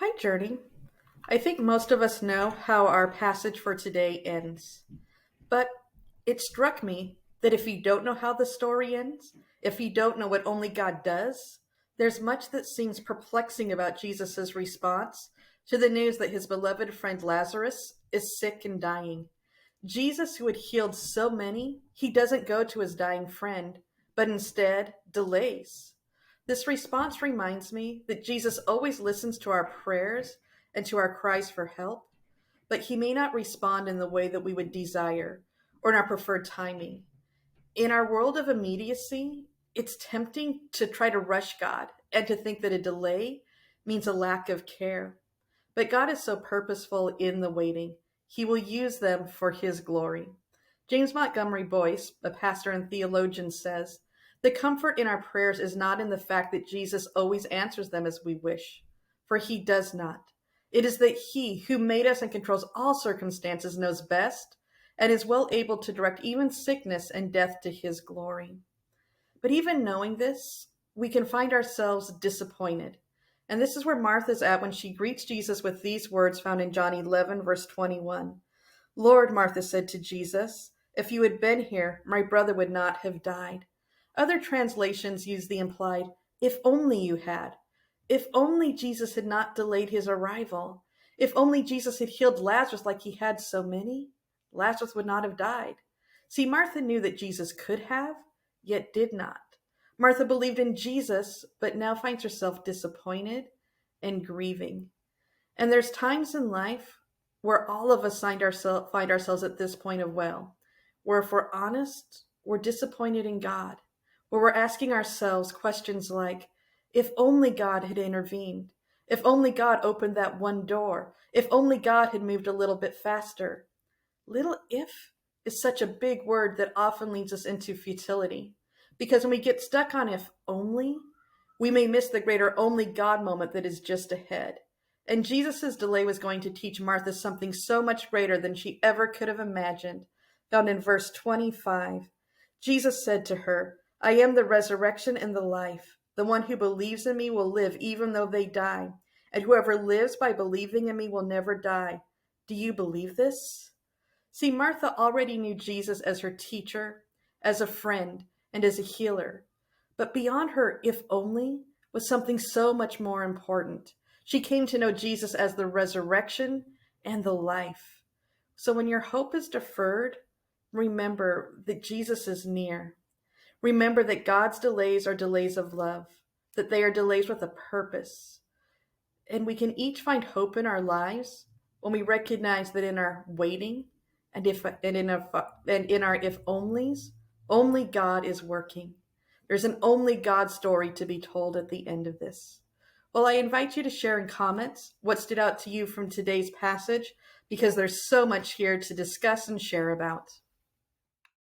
Hi, Journey. I think most of us know how our passage for today ends, but it struck me that if you don't know how the story ends, if you don't know what only God does, there's much that seems perplexing about Jesus' response to the news that his beloved friend Lazarus is sick and dying. Jesus, who had healed so many, he doesn't go to his dying friend, but instead delays. This response reminds me that Jesus always listens to our prayers and to our cries for help, but he may not respond in the way that we would desire or in our preferred timing. In our world of immediacy, it's tempting to try to rush God and to think that a delay means a lack of care. But God is so purposeful in the waiting, he will use them for his glory. James Montgomery Boyce, a pastor and theologian, says, "The comfort in our prayers is not in the fact that Jesus always answers them as we wish, for he does not. It is that he, who made us and controls all circumstances, knows best and is well able to direct even sickness and death to his glory." But even knowing this, we can find ourselves disappointed. And this is where Martha's at when she greets Jesus with these words found in John 11, verse 21. "Lord," Martha said to Jesus, "if you had been here, my brother would not have died." Other translations use the implied, "if only you had." If only Jesus had not delayed his arrival. If only Jesus had healed Lazarus like he had so many, Lazarus would not have died. See, Martha knew that Jesus could have, yet did not. Martha believed in Jesus, but now finds herself disappointed and grieving. And there's times in life where all of us find ourselves at this point of well, where if we're honest, we're disappointed in God, where we're asking ourselves questions like, if only God had intervened, if only God opened that one door, if only God had moved a little bit faster. Little if is such a big word that often leads us into futility. Because when we get stuck on if only, we may miss the greater only God moment that is just ahead. And Jesus' delay was going to teach Martha something so much greater than she ever could have imagined. Found in verse 25, Jesus said to her, "I am the resurrection and the life. The one who believes in me will live even though they die. And whoever lives by believing in me will never die. Do you believe this?" See, Martha already knew Jesus as her teacher, as a friend, and as a healer. But beyond her if only was something so much more important. She came to know Jesus as the resurrection and the life. So when your hope is deferred, remember that Jesus is near. Remember that God's delays are delays of love, that they are delays with a purpose. And we can each find hope in our lives when we recognize that in our waiting and in our if onlys, only God is working. There's an only God story to be told at the end of this. Well, I invite you to share in comments what stood out to you from today's passage because there's so much here to discuss and share about.